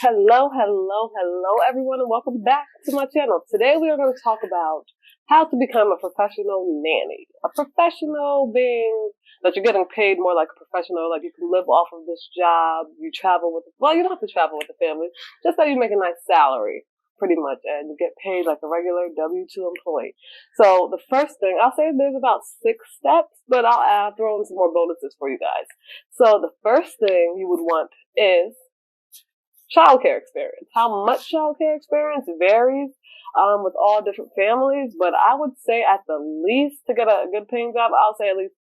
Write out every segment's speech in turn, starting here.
Hello, everyone, and welcome back to my channel. Today we are going to talk about how to become a professional nanny. A professional being that you're getting paid more like a professional, like you can live off of this job, you travel with, well, you don't have to travel with the family, just that you make a nice salary, pretty much, and you get paid like a regular W-2 employee. So the first thing, I'll say there's about 6 steps, but I'll throw in some more bonuses for you guys. So the first thing you would want is childcare experience. How much childcare experience varies with all different families, but I would say at the least, to get a good paying job, I'll say at least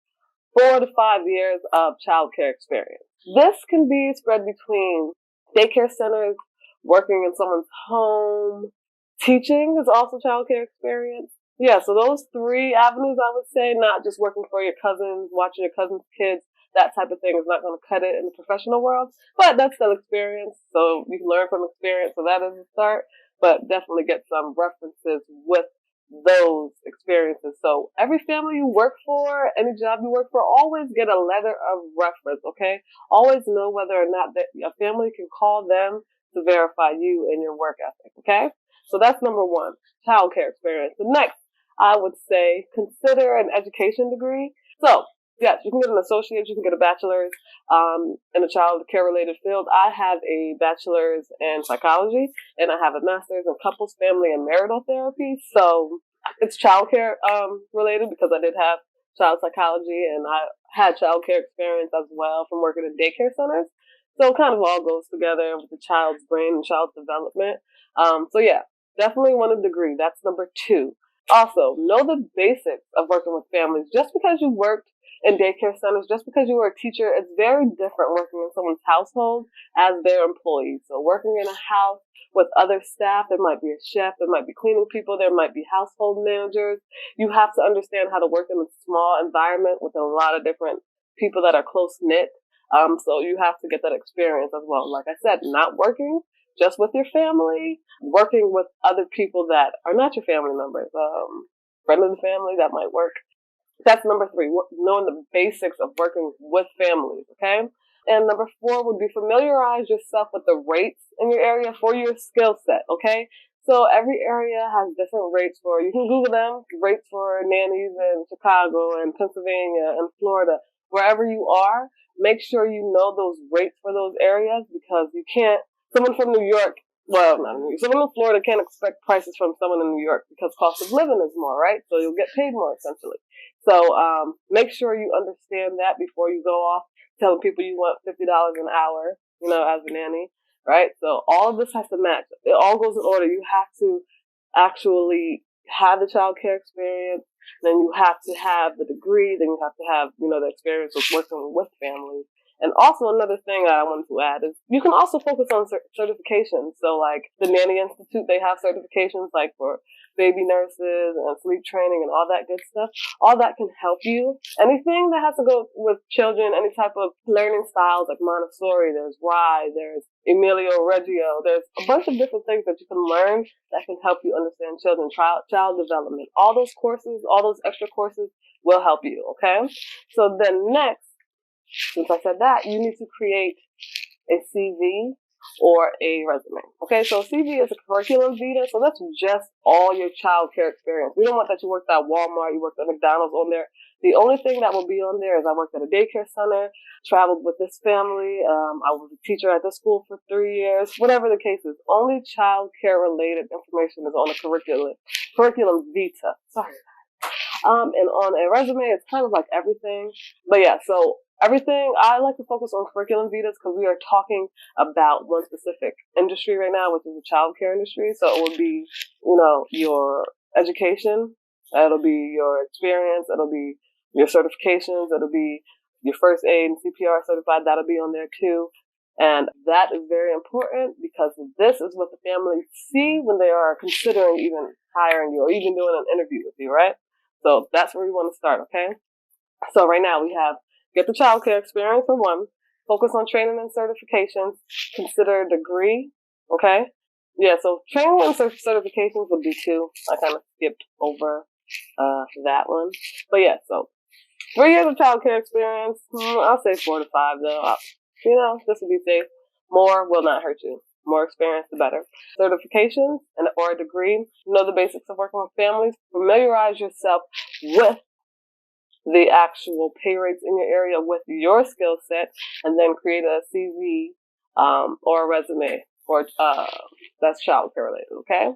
4 to 5 years of childcare experience. This can be spread between daycare centers, working in someone's home, teaching is also childcare experience. Yeah, so those 3 avenues I would say, not just working for your cousins, watching your cousins' kids, that type of thing is not going to cut it in the professional world, but that's still experience, so you can learn from experience, so that is a start, but definitely get some references with those experiences. So every family you work for, any job you work for, always get a letter of reference, okay? Always know whether or not that a family can call them to verify you and your work ethic, okay? So that's number 1, childcare experience. The next, I would say, consider an education degree. So yes, you can get an associate's, you can get a bachelor's in a child care related field. I have a bachelor's in psychology and I have a master's in couples, family, and marital therapy. So it's child care related because I did have child psychology and I had child care experience as well from working in daycare centers. So it kind of all goes together with the child's brain and child's development. So yeah, definitely want a degree. That's number 2. Also, know the basics of working with families. Just because you worked in daycare centers, just because you were a teacher, it's very different working in someone's household as their employee. So working in a house with other staff, there might be a chef, there might be cleaning people, there might be household managers. You have to understand how to work in a small environment with a lot of different people that are close-knit. So you have to get that experience as well. Like I said, not working just with your family, working with other people that are not your family members. Friend of the family, that might work. That's number 3, knowing the basics of working with families, okay? And number 4 would be familiarize yourself with the rates in your area for your skill set, okay? So every area has different rates for, you can Google them, rates for nannies in Chicago and Pennsylvania and Florida. Wherever you are, make sure you know those rates for those areas because you can't, someone from New York, well, not New York, someone in Florida can't expect prices from someone in New York because cost of living is more, right? So you'll get paid more essentially. So make sure you understand that before you go off telling people you want $50 an hour, as a nanny, right? So all of this has to match. It all goes in order. You have to actually have the child care experience, then you have to have the degree, then you have to have, the experience of working with families. And also another thing that I wanted to add is you can also focus on certifications. So like the Nanny Institute, they have certifications like for baby nurses and sleep training and all that good stuff. All that can help you. Anything that has to go with children, any type of learning styles like Montessori, there's Rise, there's Emilia Reggio, there's a bunch of different things that you can learn that can help you understand children, child development. All those courses, all those extra courses will help you, okay? So then next, since I said that, you need to create a CV or a resume. Okay, so CV is a curriculum vita, so that's just all your child care experience. We don't want that you worked at Walmart, you worked at McDonald's on there. The only thing that will be on there is I worked at a daycare center, traveled with this family, I was a teacher at this school for 3 years, whatever the case is. Only child care related information is on a curriculum vita. Sorry. And on a resume, it's kind of like everything. But yeah, so everything, I like to focus on curriculum vitas because we are talking about one specific industry right now, which is the child care industry. So it would be, your education, it'll be your experience, it'll be your certifications, it'll be your first aid and CPR certified, that'll be on there too. And that is very important because this is what the families see when they are considering even hiring you or even doing an interview with you, right? So that's where we want to start, okay? So right now we have get the childcare experience for 1, focus on training and certifications, consider a degree, okay? Yeah, so training and certifications would be 2. I kind of skipped over that one. But yeah, so 3 years of childcare experience, I'll say 4 to 5 though. Just to be safe. More will not hurt you. More experience, the better. Certifications and or a degree. Know the basics of working with families. Familiarize yourself with the actual pay rates in your area with your skill set, and then create a CV or a resume or that's childcare related. Okay.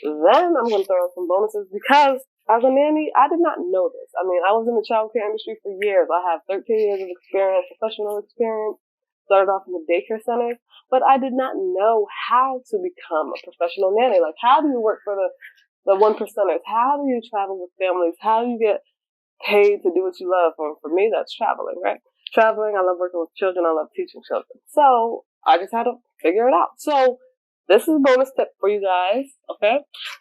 Then I'm going to throw in some bonuses because as a nanny, I did not know this. I mean, I was in the childcare industry for years. I have 13 years of experience, professional experience. Started off in the daycare centers, but I did not know how to become a professional nanny. Like, how do you work for the one percenters? How do you travel with families? How do you get paid to do what you love? For me, that's traveling, right? Traveling, I love working with children. I love teaching children. So I just had to figure it out. So this is a bonus tip for you guys, okay?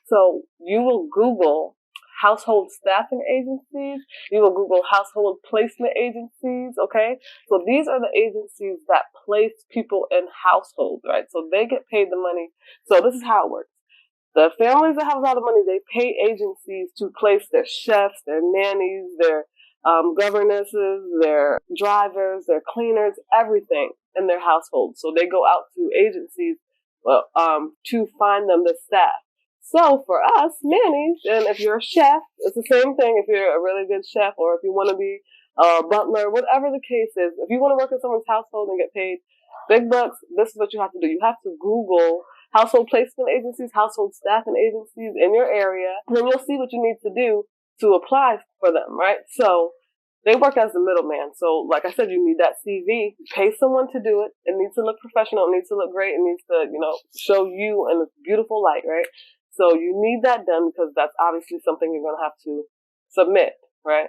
So you will Google household staffing agencies. You will Google household placement agencies, okay? So these are the agencies that place people in households, right? So they get paid the money. So this is how it works. The families that have a lot of money, they pay agencies to place their chefs, their nannies, their governesses, their drivers, their cleaners, everything in their household. So they go out to agencies to find them the staff. So for us nannies, and if you're a chef, it's the same thing. If you're a really good chef, or if you want to be a butler, whatever the case is, if you want to work in someone's household and get paid big bucks, this is what you have to do. You have to Google household placement agencies, household staffing agencies in your area, and then you'll see what you need to do to apply for them, right? So they work as the middleman. So like I said, you need that CV. Pay someone to do it. It needs to look professional. It needs to look great. It needs to, show you in a beautiful light, right? So you need that done because that's obviously something you're going to have to submit, right?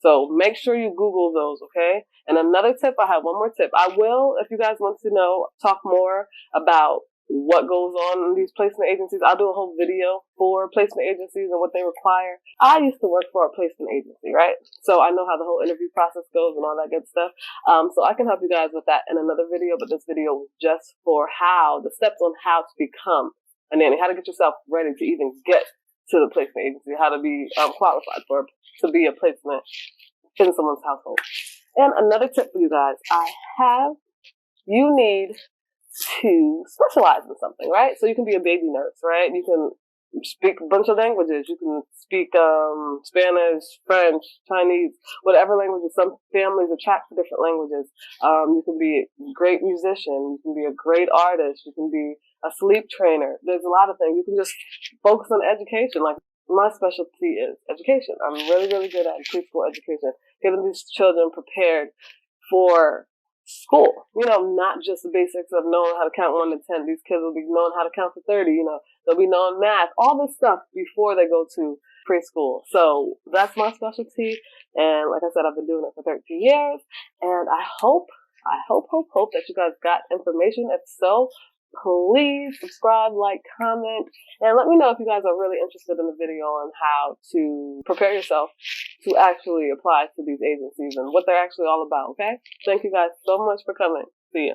So make sure you Google those, okay? And another tip, I have one more tip. I will, if you guys want to know, talk more about what goes on in these placement agencies. I'll do a whole video for placement agencies and what they require. I used to work for a placement agency, right? So I know how the whole interview process goes and all that good stuff. So I can help you guys with that in another video, but this video was just for the steps on how to become a nanny, how to get yourself ready to even get to the placement agency, how to be qualified to be a placement in someone's household. And another tip for you guys, you need to specialize in something, right? So you can be a baby nurse, right? You can speak a bunch of languages. You can speak Spanish, French, Chinese, whatever languages. Some families attract to different languages. You can be a great musician. You can be a great artist. You can be a sleep trainer. There's a lot of things. You can just focus on education. Like, my specialty is education. I'm really, really good at preschool education, getting these children prepared for school. Not just the basics of knowing how to count 1 to 10. These kids will be knowing how to count to 30. They'll be knowing math, all this stuff before they go to preschool. So that's my specialty. And like I said, I've been doing it for 13 years. And I hope that you guys got information. If so, please subscribe, like, comment, and let me know if you guys are really interested in the video on how to prepare yourself to actually apply to these agencies and what they're actually all about, okay? Thank you guys so much for coming. See ya.